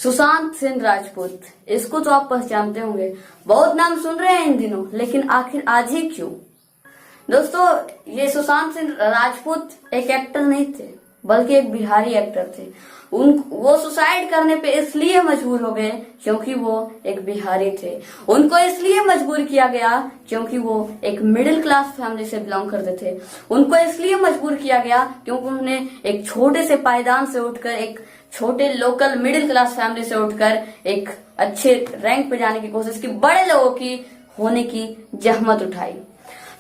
सुशांत सिंह राजपूत, इसको तो आप पहचानते होंगे। बहुत नाम सुन रहे हैं इन दिनों, लेकिन आखिर आज ही क्यों? दोस्तों, ये सुशांत सिंह राजपूत एक एक्टर नहीं थे, बल्कि एक बिहारी एक्टर थे। वो सुसाइड करने पे इसलिए मजबूर हो गए क्योंकि वो एक बिहारी थे। उनको इसलिए मजबूर किया गया क्योंकि वो एक मिडिल क्लास फैमिली से बिलोंग करते थे। उनको इसलिए मजबूर किया गया क्योंकि उन्होंने एक छोटे से पायदान से उठकर, एक छोटे लोकल मिडिल क्लास फैमिली से उठकर एक अच्छे रैंक पे जाने की कोशिश की, बड़े लोगों की होने की जहमत उठाई।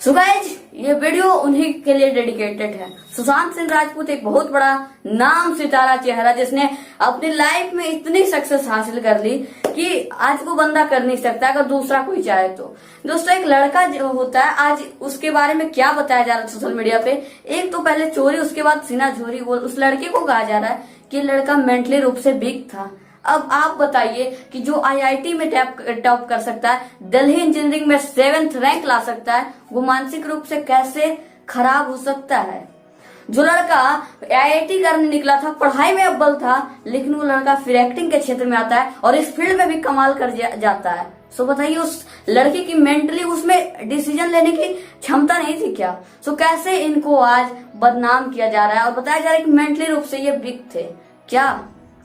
सो गाइज, ये वीडियो उन्हीं के लिए डेडिकेटेड है। सुशांत सिंह राजपूत एक बहुत बड़ा नाम सितारा चेहरा, जिसने अपनी लाइफ में इतनी सक्सेस हासिल कर ली कि आज वो बंदा कर नहीं सकता अगर दूसरा कोई चाहे तो। दोस्तों, एक लड़का जो होता है, आज उसके बारे में क्या बताया जा रहा है सोशल मीडिया पे। एक तो पहले चोरी, उसके बाद सीना झोरी। वो उस लड़के को कहा जा रहा है कि लड़का मेंटली रूप से वीक था। अब आप बताइए कि जो आईआईटी में टॉप कर सकता है, दिल्ली इंजीनियरिंग में 7th रैंक ला सकता है, वो मानसिक रूप से कैसे खराब हो सकता है? जो लड़का आईआईटी करने निकला था, पढ़ाई में अव्वल था, लेकिन वो लड़का फिर एक्टिंग के क्षेत्र में आता है और इस फील्ड में भी कमाल कर जाता है। सो बताइए, उस लड़के की मेंटली उसमें डिसीजन लेने की क्षमता नहीं थी क्या? सो कैसे इनको आज बदनाम किया जा रहा है और बताया जा रहा है कि मेंटली रूप से ये वीक थे? क्या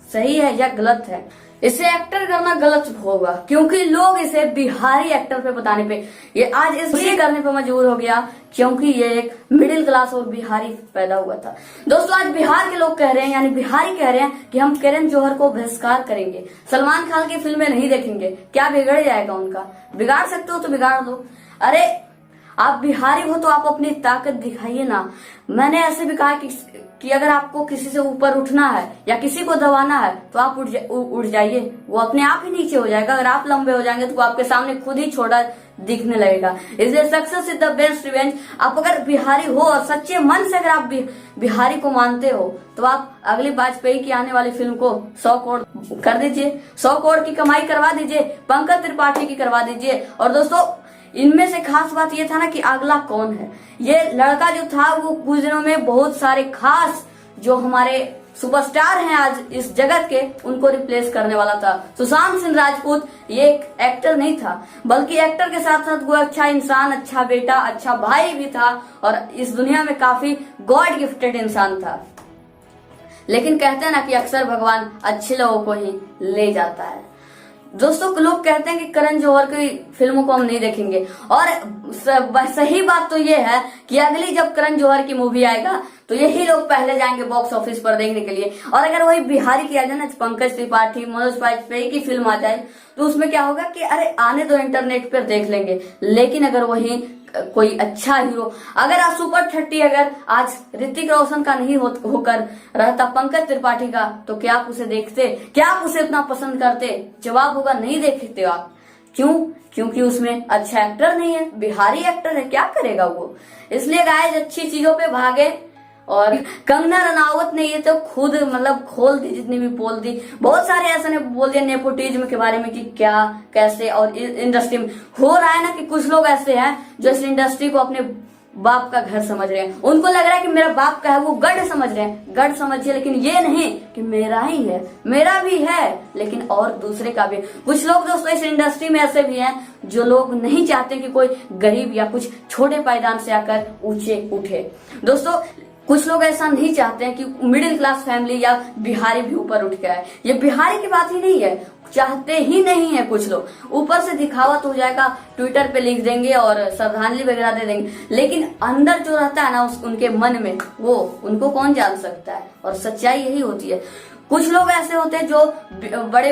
सही है या गलत है? इसे एक्टर करना गलत होगा क्योंकि लोग इसे बिहारी एक्टर पे बताने पे, ये आज इसलिए करने पे मजबूर हो गया क्योंकि ये एक मिडिल क्लास और बिहारी पैदा हुआ था। दोस्तों, आज बिहार के लोग कह रहे हैं, यानी बिहारी कह रहे हैं कि हम करण जौहर को बहिष्कार करेंगे, सलमान खान की फिल्में नहीं देखेंगे। क्या बिगड़ जाएगा उनका? बिगाड़ सकते हो तो बिगाड़ दो। अरे, आप बिहारी हो तो आप अपनी ताकत दिखाइए ना। मैंने ऐसे भी कहा कि अगर आपको किसी से ऊपर उठना है या किसी को दबाना है तो आप उठ जाइए, वो अपने आप ही नीचे हो जाएगा। अगर आप लंबे हो जाएंगे तो वो आपके सामने खुद ही छोटा दिखने लगेगा। इसलिए success is the best revenge. आप अगर बिहारी हो और सच्चे मन से अगर आप बिहारी को मानते हो तो आप अगली वाजपेयी की आने वाली फिल्म को 100 करोड़ कर दीजिए, 100 करोड़ की कमाई करवा दीजिए, पंकज त्रिपाठी की करवा दीजिए। और दोस्तों, इनमें से खास बात ये था ना कि अगला कौन है। ये लड़का जो था वो कुछ दिनों में बहुत सारे खास जो हमारे सुपरस्टार हैं आज इस जगत के, उनको रिप्लेस करने वाला था। सुशांत सिंह राजपूत ये एक एक्टर नहीं था, बल्कि एक्टर के साथ साथ वो अच्छा इंसान, अच्छा बेटा, अच्छा भाई भी था और इस दुनिया में काफी गॉड गिफ्टेड इंसान था। लेकिन कहते हैं ना कि अक्सर भगवान अच्छे लोगों को ही ले जाता है। दोस्तों, लोग कहते हैं कि करण जौहर की फिल्मों को हम नहीं देखेंगे, और सही बात तो ये है कि अगली जब करण जौहर की मूवी आएगा तो यही लोग पहले जाएंगे बॉक्स ऑफिस पर देखने के लिए। और अगर वही बिहारी की आ जाए ना, पंकज त्रिपाठी, मनोज वाजपेयी की फिल्म आ जाए, तो उसमें क्या होगा कि अरे आने दो, इंटरनेट पर देख लेंगे। लेकिन अगर वही कोई अच्छा हीरो, अगर आप सुपर 30 अगर आज ऋतिक रोशन का नहीं होकर रहता पंकज त्रिपाठी का, तो क्या आप उसे देखते? क्या आप उसे इतना पसंद करते? जवाब होगा नहीं देखते आप। क्यों? क्योंकि उसमें अच्छा एक्टर नहीं है, बिहारी एक्टर है, क्या करेगा वो? इसलिए गाइस, अच्छी चीजों पे भागे। और कंगना रनावत ने ये तो खुद खोल दी, जितनी भी बोल दी, बहुत सारे ऐसे ने बोल दिया नेपोटिज्म के बारे में कि क्या कैसे। और इंडस्ट्री में हो रहा है ना कि कुछ लोग ऐसे हैं जो इस इंडस्ट्री को अपने बाप का घर समझ रहे हैं। उनको लग रहा है कि मेरा बाप का है, वो गढ़ समझ रहे हैं। गढ़ समझिए, लेकिन ये नहीं कि मेरा ही है, मेरा भी है, लेकिन और दूसरे का भी। कुछ लोग दोस्तों इस इंडस्ट्री में ऐसे भी हैं जो लोग नहीं चाहते कि कोई गरीब या कुछ छोटे पायदान से आकर ऊंचे उठे। दोस्तों, कुछ लोग ऐसा नहीं चाहते हैं कि मिडिल क्लास फैमिली या बिहारी भी ऊपर उठ के आए। ये बिहारी की बात ही नहीं है, चाहते ही नहीं है कुछ लोग। ऊपर से दिखावा तो हो जाएगा, ट्विटर पे लिख देंगे और श्रद्धांजलि वगैरह दे देंगे, लेकिन अंदर जो रहता है ना उनके मन में, वो उनको कौन जान सकता है। और सच्चाई यही होती है। कुछ लोग ऐसे होते हैं जो बड़े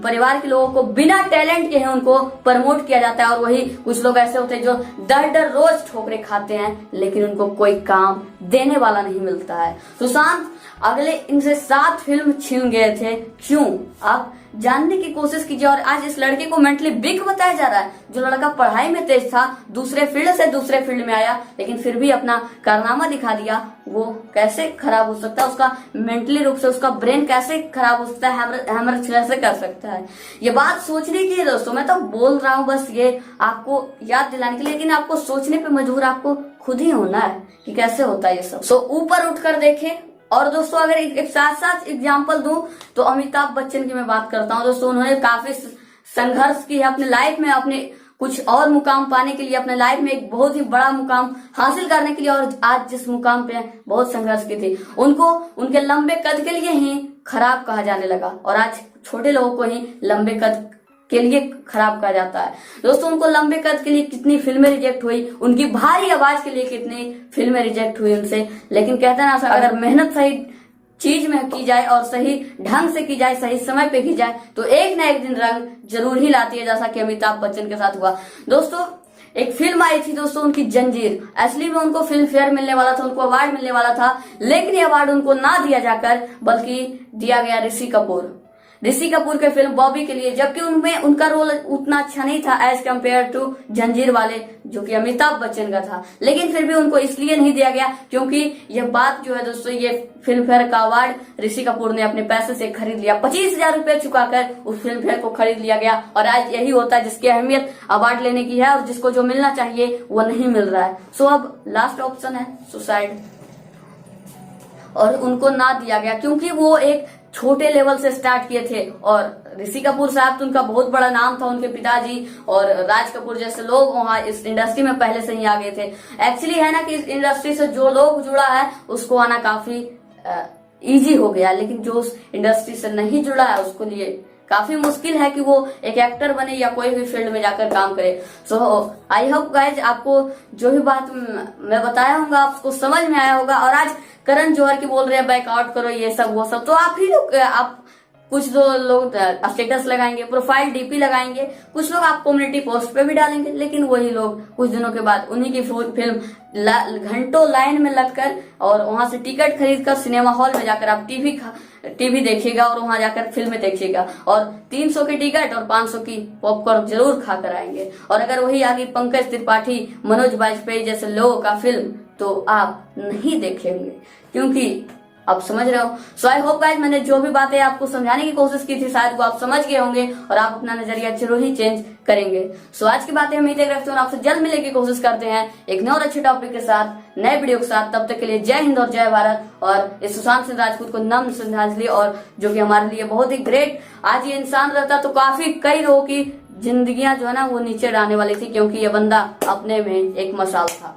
परिवार के लोगों को बिना टैलेंट के हैं उनको प्रमोट किया जाता है, और वही कुछ लोग ऐसे होते हैं जो दर रोज ठोकरें खाते हैं, लेकिन उनको कोई काम देने वाला नहीं मिलता है। सुशांत अगले इनसे 7 फिल्म छीन गए थे। क्यों? आप जानने की कोशिश कीजिए। और आज इस लड़के को मेंटली वीक बताया जा रहा है। जो लड़का पढ़ाई में तेज था, दूसरे फील्ड से दूसरे फील्ड में आया, लेकिन फिर भी अपना कारनामा दिखा दिया, वो कैसे खराब हो सकता है? उसका मेंटली रूप से उसका ब्रेन कैसे खराब हो सकता है? हैमर कैसे कर सकता है? ये बात सोचने की है दोस्तों। मैं तो बोल रहा हूँ बस ये आपको याद दिलाने के लिए, लेकिन आपको सोचने पे मजबूर आपको खुद ही होना है कि कैसे होता है ये सब। सो ऊपर उठकर देखें, और दोस्तों अगर एक साथ साथ एग्जाम्पल दूं तो अमिताभ बच्चन की मैं बात करता हूं। दोस्तों उन्होंने काफी संघर्ष की है अपने लाइफ में, अपने कुछ और मुकाम पाने के लिए, अपने लाइफ में एक बहुत ही बड़ा मुकाम हासिल करने के लिए, और आज जिस मुकाम पे बहुत संघर्ष की थी, उनको उनके लंबे कद के लिए ही खराब कहा जाने लगा, और आज छोटे लोगों को ही लंबे कद के लिए खराब कहा जाता है। दोस्तों उनको लंबे कद के लिए कितनी फिल्में रिजेक्ट हुई, उनकी भारी आवाज के लिए कितनी फिल्में रिजेक्ट हुई उनसे, लेकिन कहते हैं ना, अगर मेहनत सही चीज में की जाए और सही ढंग से की जाए, सही समय पे की जाए, तो एक ना एक दिन रंग जरूर ही लाती है, जैसा कि अमिताभ बच्चन के साथ हुआ। दोस्तों एक फिल्म आई थी दोस्तों उनकी जंजीर, असली में उनको फिल्म फेयर मिलने वाला था, उनको अवार्ड मिलने वाला था, लेकिन ये अवार्ड उनको ना दिया जाकर बल्कि दिया गया ऋषि कपूर के फिल्म बॉबी के लिए, जबकि उनमें उनका रोल उतना अच्छा नहीं था एज कम्पेयर टू जंजीर वाले, जो कि अमिताभ बच्चन का था। लेकिन फिर भी उनको इसलिए नहीं दिया गया क्योंकि यह बात जो है दोस्तों, ये फिल्म फेयर का अवार्ड ऋषि कपूर ने अपने पैसे से खरीद लिया, 25,000 रुपए चुकाकर उस फिल्म फेयर को खरीद लिया गया। और आज यही होता है जिसकी अहमियत अवार्ड लेने की है, और जिसको जो मिलना चाहिए वो नहीं मिल रहा है। सो अब लास्ट ऑप्शन है सुसाइड, और उनको ना दिया गया क्योंकि वो एक छोटे लेवल से स्टार्ट किए थे, और ऋषि कपूर साहब तो उनका बहुत बड़ा नाम था, उनके पिताजी और राज कपूर जैसे लोग वहाँ इस इंडस्ट्री में पहले से ही आ गए थे। एक्चुअली है ना कि इस इंडस्ट्री से जो लोग जुड़ा है उसको आना काफी इजी हो गया, लेकिन जो उस इंडस्ट्री से नहीं जुड़ा है उसको लिए काफी मुश्किल है कि वो एक एक्टर बने या कोई भी फील्ड में जाकर काम करे। सो आई होप गाइज आपको जो भी बात मैं बताया होगा आपको समझ में आया होगा। और आज करण जौहर की बोल रहे हैं बैकआउट करो ये सब वो सब, तो आप ही लोग आप कुछ दो लोग स्टेटस लगाएंगे, प्रोफाइल डीपी लगाएंगे, कुछ लोग आप कम्युनिटी पोस्ट पे भी डालेंगे, लेकिन वही लोग कुछ दिनों के बाद उन्हीं की फिल्म घंटों लाइन में लगकर और वहां से टिकट खरीद कर सिनेमा हॉल में जाकर आप टीवी देखिएगा और वहां जाकर फिल्में देखिएगा, और 300 की टिकट और 500 की पॉपकॉर्न जरूर खाकर आएंगे। और अगर वही आगे पंकज त्रिपाठी, मनोज बाजपेयी जैसे लोगों का फिल्म तो आप नहीं देखेंगे, क्योंकि आप समझ रहे हो। सो आई होप गाइस मैंने जो भी बातें आपको समझाने की कोशिश की थी शायद वो आप समझ गए होंगे और आप अपना नजरिया जरूर ही चेंज करेंगे। सो आज की बातें हम यही रखते हैं और आपसे जल्द मिलने की कोशिश करते हैं एक नए और अच्छे टॉपिक के साथ, नए वीडियो के साथ। तब तक के लिए जय हिंद और जय भारत, और इस सुशांत सिंह राजपूत को नम्र श्रद्धांजलि, और जो कि हमारे लिए बहुत ही ग्रेट आज ये इंसान रहता तो काफी कई लोगों की जिंदगियां जो है ना वो नीचे डालने वाली थी, क्योंकि ये बंदा अपने में एक मसाल था,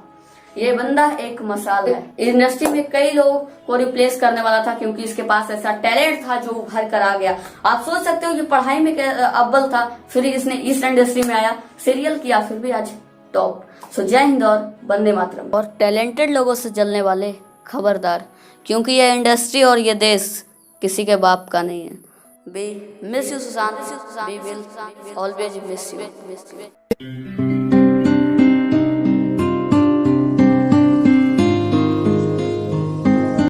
ये बंदा एक मसाल है। इंडस्ट्री में कई लोगों को रिप्लेस करने वाला था, क्योंकि इसके पास ऐसा टैलेंट था जो उभर कर आ गया। आप सोच सकते हो कि पढ़ाई में अव्वल था, फिर इसने इस इंडस्ट्री में आया, सीरियल किया, फिर भी आज टॉप। सो जय हिंद और वंदे मातरम। और टैलेंटेड लोगों से जलने वाले खबरदार, क्योंकि ये इंडस्ट्री और ये देश किसी के बाप का नहीं है। We miss you Sushant, we will always miss you.